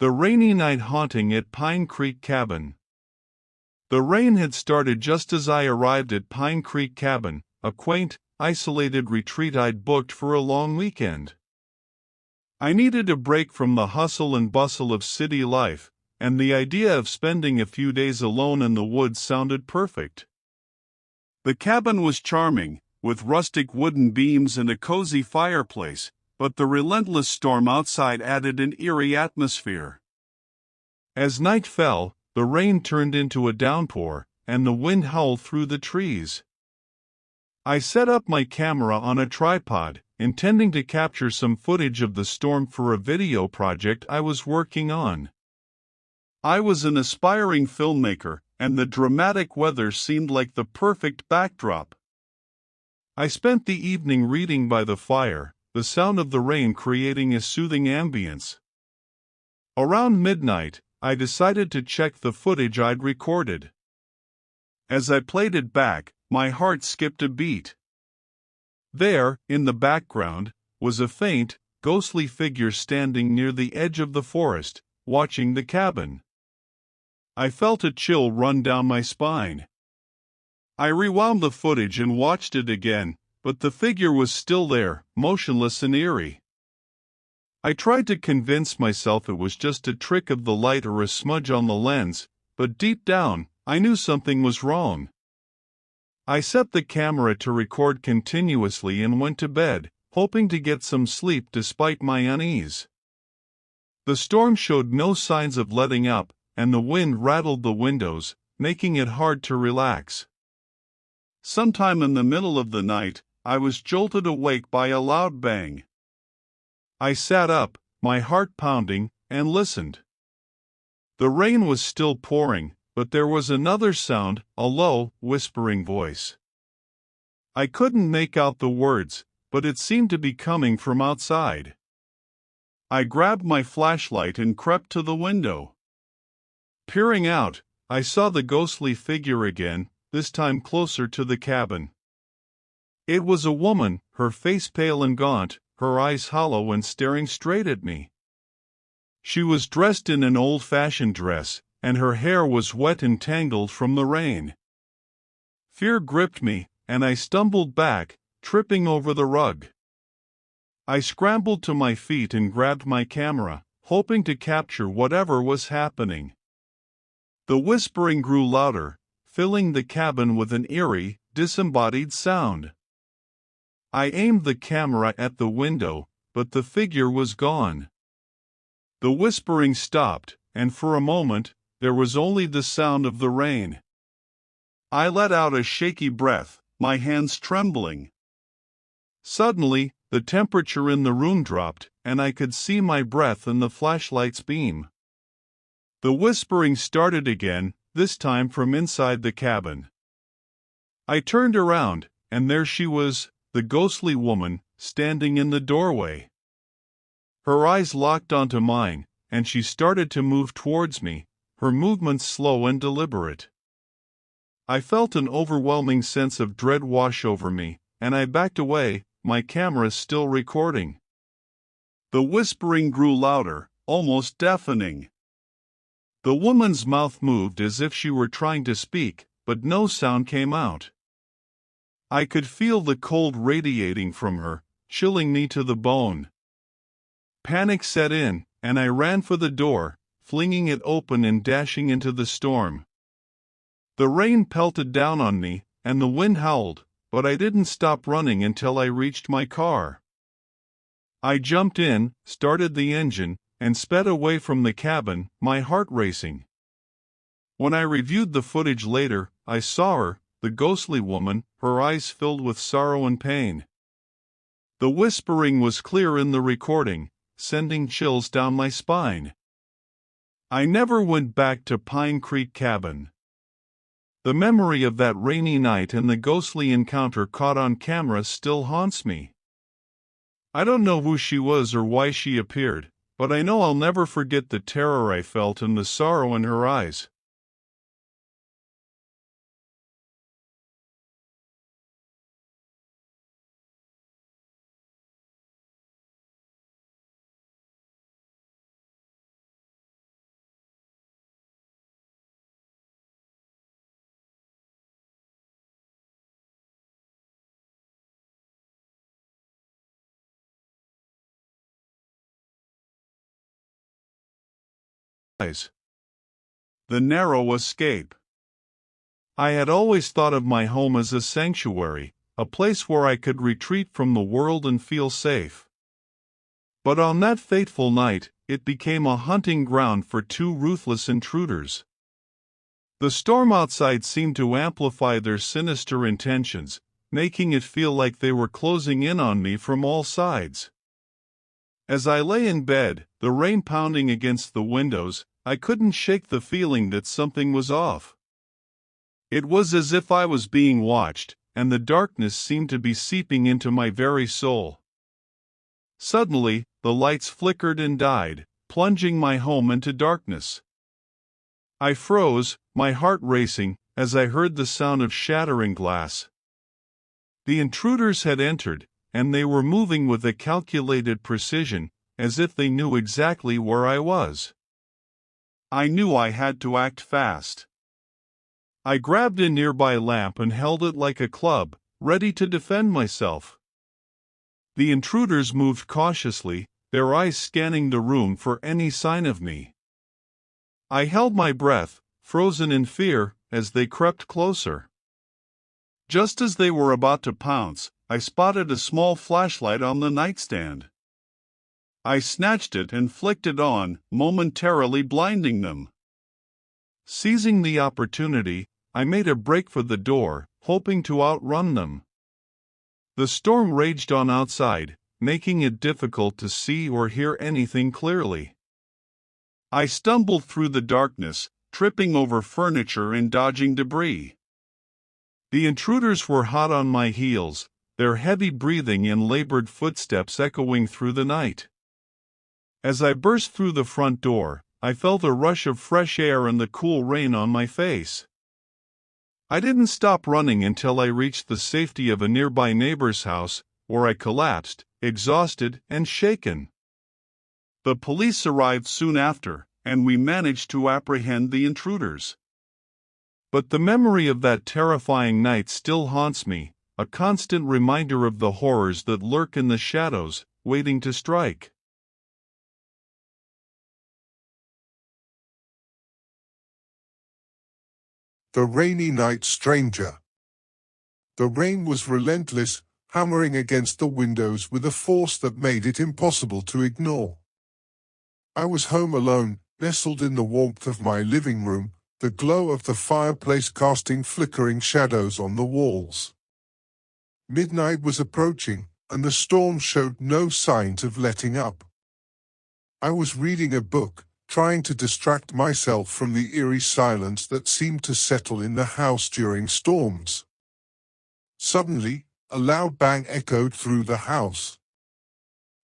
The rainy night haunting at Pine Creek Cabin. The rain had started just as I arrived at Pine Creek Cabin, a quaint, isolated retreat I'd booked for a long weekend. I needed a break from the hustle and bustle of city life, and the idea of spending a few days alone in the woods sounded perfect. The cabin was charming, with rustic wooden beams and a cozy fireplace, but the relentless storm outside added an eerie atmosphere. As night fell, the rain turned into a downpour, and the wind howled through the trees. I set up my camera on a tripod, intending to capture some footage of the storm for a video project I was working on. I was an aspiring filmmaker, and the dramatic weather seemed like the perfect backdrop. I spent the evening reading by the fire, the sound of the rain creating a soothing ambience. Around midnight, I decided to check the footage I'd recorded. As I played it back, my heart skipped a beat. There, in the background, was a faint, ghostly figure standing near the edge of the forest, watching the cabin. I felt a chill run down my spine. I rewound the footage and watched it again, but the figure was still there, motionless and eerie. I tried to convince myself it was just a trick of the light or a smudge on the lens, but deep down, I knew something was wrong. I set the camera to record continuously and went to bed, hoping to get some sleep despite my unease. The storm showed no signs of letting up, and the wind rattled the windows, making it hard to relax. Sometime in the middle of the night, I was jolted awake by a loud bang. I sat up, my heart pounding, and listened. The rain was still pouring, but there was another sound, a low, whispering voice. I couldn't make out the words, but it seemed to be coming from outside. I grabbed my flashlight and crept to the window. Peering out, I saw the ghostly figure again, this time closer to the cabin. It was a woman, her face pale and gaunt, her eyes hollow and staring straight at me. She was dressed in an old-fashioned dress, and her hair was wet and tangled from the rain. Fear gripped me, and I stumbled back, tripping over the rug. I scrambled to my feet and grabbed my camera, hoping to capture whatever was happening. The whispering grew louder, filling the cabin with an eerie, disembodied sound. I aimed the camera at the window, but the figure was gone. The whispering stopped, and for a moment, there was only the sound of the rain. I let out a shaky breath, my hands trembling. Suddenly, the temperature in the room dropped, and I could see my breath in the flashlight's beam. The whispering started again, this time from inside the cabin. I turned around, and there she was, the ghostly woman, standing in the doorway. Her eyes locked onto mine, and she started to move towards me, her movements slow and deliberate. I felt an overwhelming sense of dread wash over me, and I backed away, my camera still recording. The whispering grew louder, almost deafening. The woman's mouth moved as if she were trying to speak, but no sound came out. I could feel the cold radiating from her, chilling me to the bone. Panic set in, and I ran for the door, flinging it open and dashing into the storm. The rain pelted down on me, and the wind howled, but I didn't stop running until I reached my car. I jumped in, started the engine, and sped away from the cabin, my heart racing. When I reviewed the footage later, I saw her, the ghostly woman, her eyes filled with sorrow and pain. The whispering was clear in the recording, sending chills down my spine. I never went back to Pine Creek Cabin. The memory of that rainy night and the ghostly encounter caught on camera still haunts me. I don't know who she was or why she appeared, but I know I'll never forget the terror I felt and the sorrow in her eyes. The narrow escape. I had always thought of my home as a sanctuary, a place where I could retreat from the world and feel safe. But on that fateful night, it became a hunting ground for two ruthless intruders. The storm outside seemed to amplify their sinister intentions, making it feel like they were closing in on me from all sides. As I lay in bed, the rain pounding against the windows, I couldn't shake the feeling that something was off. It was as if I was being watched, and the darkness seemed to be seeping into my very soul. Suddenly, the lights flickered and died, plunging my home into darkness. I froze, my heart racing, as I heard the sound of shattering glass. The intruders had entered, and they were moving with a calculated precision, as if they knew exactly where I was. I knew I had to act fast. I grabbed a nearby lamp and held it like a club, ready to defend myself. The intruders moved cautiously, their eyes scanning the room for any sign of me. I held my breath, frozen in fear, as they crept closer. Just as they were about to pounce, I spotted a small flashlight on the nightstand. I snatched it and flicked it on, momentarily blinding them. Seizing the opportunity, I made a break for the door, hoping to outrun them. The storm raged on outside, making it difficult to see or hear anything clearly. I stumbled through the darkness, tripping over furniture and dodging debris. The intruders were hot on my heels, their heavy breathing and labored footsteps echoing through the night. As I burst through the front door, I felt a rush of fresh air and the cool rain on my face. I didn't stop running until I reached the safety of a nearby neighbor's house, where I collapsed, exhausted and shaken. The police arrived soon after, and we managed to apprehend the intruders. But the memory of that terrifying night still haunts me, a constant reminder of the horrors that lurk in the shadows, waiting to strike. The Rainy Night Stranger. The rain was relentless, hammering against the windows with a force that made it impossible to ignore. I was home alone, nestled in the warmth of my living room, the glow of the fireplace casting flickering shadows on the walls. Midnight was approaching, and the storm showed no signs of letting up. I was reading a book, trying to distract myself from the eerie silence that seemed to settle in the house during storms. Suddenly, a loud bang echoed through the house.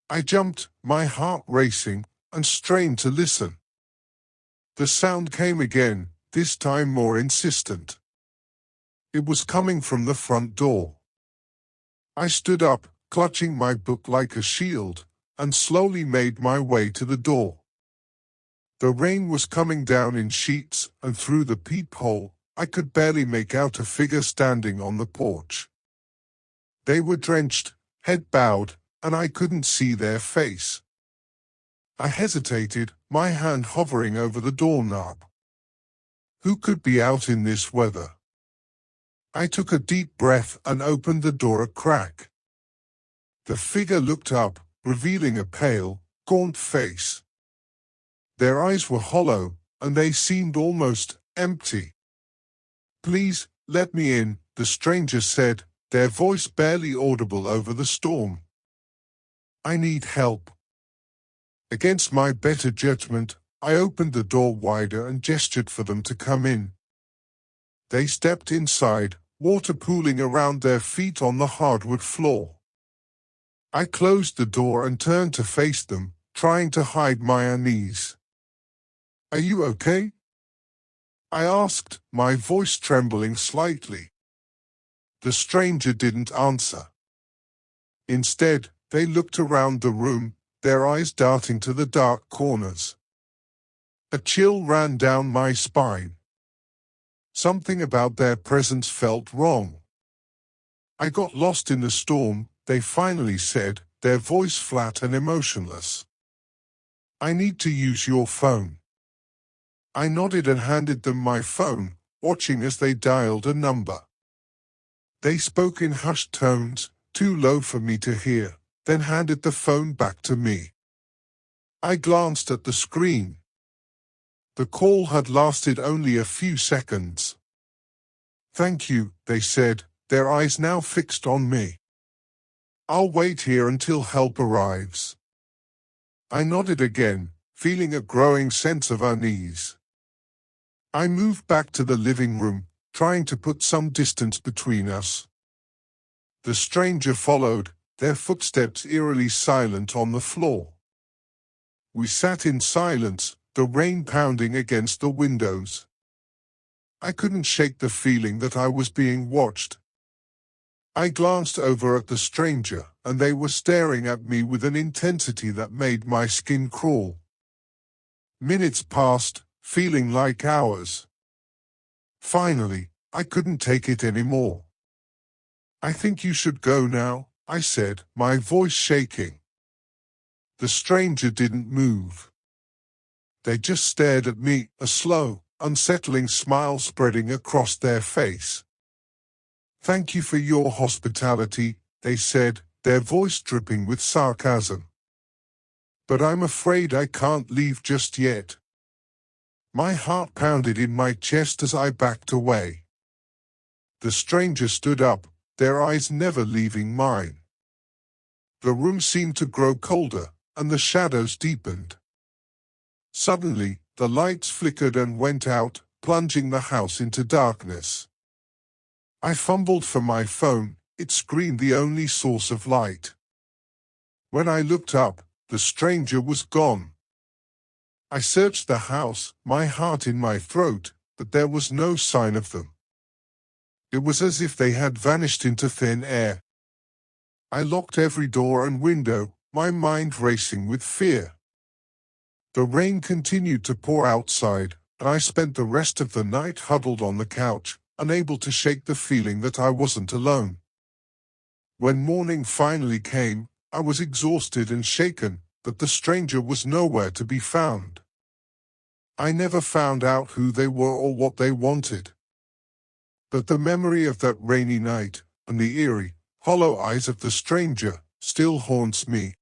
I jumped, my heart racing, and strained to listen. The sound came again, this time more insistent. It was coming from the front door. I stood up, clutching my book like a shield, and slowly made my way to the door. The rain was coming down in sheets, and through the peephole, I could barely make out a figure standing on the porch. They were drenched, head bowed, and I couldn't see their face. I hesitated, my hand hovering over the doorknob. Who could be out in this weather? I took a deep breath and opened the door a crack. The figure looked up, revealing a pale, gaunt face. Their eyes were hollow, and they seemed almost empty. "Please, let me in," the stranger said, their voice barely audible over the storm. "I need help." Against my better judgment, I opened the door wider and gestured for them to come in. They stepped inside, water pooling around their feet on the hardwood floor. I closed the door and turned to face them, trying to hide my unease. "Are you okay?" I asked, my voice trembling slightly. The stranger didn't answer. Instead, they looked around the room, their eyes darting to the dark corners. A chill ran down my spine. Something about their presence felt wrong. "I got lost in the storm," they finally said, their voice flat and emotionless. "I need to use your phone." I nodded and handed them my phone, watching as they dialed a number. They spoke in hushed tones, too low for me to hear, then handed the phone back to me. I glanced at the screen. The call had lasted only a few seconds. "Thank you," they said, their eyes now fixed on me. "I'll wait here until help arrives." I nodded again, feeling a growing sense of unease. I moved back to the living room, trying to put some distance between us. The stranger followed, their footsteps eerily silent on the floor. We sat in silence, the rain pounding against the windows. I couldn't shake the feeling that I was being watched. I glanced over at the stranger, and they were staring at me with an intensity that made my skin crawl. Minutes passed, feeling like hours. Finally, I couldn't take it anymore. "I think you should go now," I said, my voice shaking. The stranger didn't move. They just stared at me, a slow, unsettling smile spreading across their face. "Thank you for your hospitality," they said, their voice dripping with sarcasm. "But I'm afraid I can't leave just yet." My heart pounded in my chest as I backed away. The stranger stood up, their eyes never leaving mine. The room seemed to grow colder, and the shadows deepened. Suddenly, the lights flickered and went out, plunging the house into darkness. I fumbled for my phone, it screened the only source of light. When I looked up, the stranger was gone. I searched the house, my heart in my throat, but there was no sign of them. It was as if they had vanished into thin air. I locked every door and window, my mind racing with fear. The rain continued to pour outside, and I spent the rest of the night huddled on the couch, unable to shake the feeling that I wasn't alone. When morning finally came, I was exhausted and shaken, but the stranger was nowhere to be found. I never found out who they were or what they wanted. But the memory of that rainy night, and the eerie, hollow eyes of the stranger, still haunts me.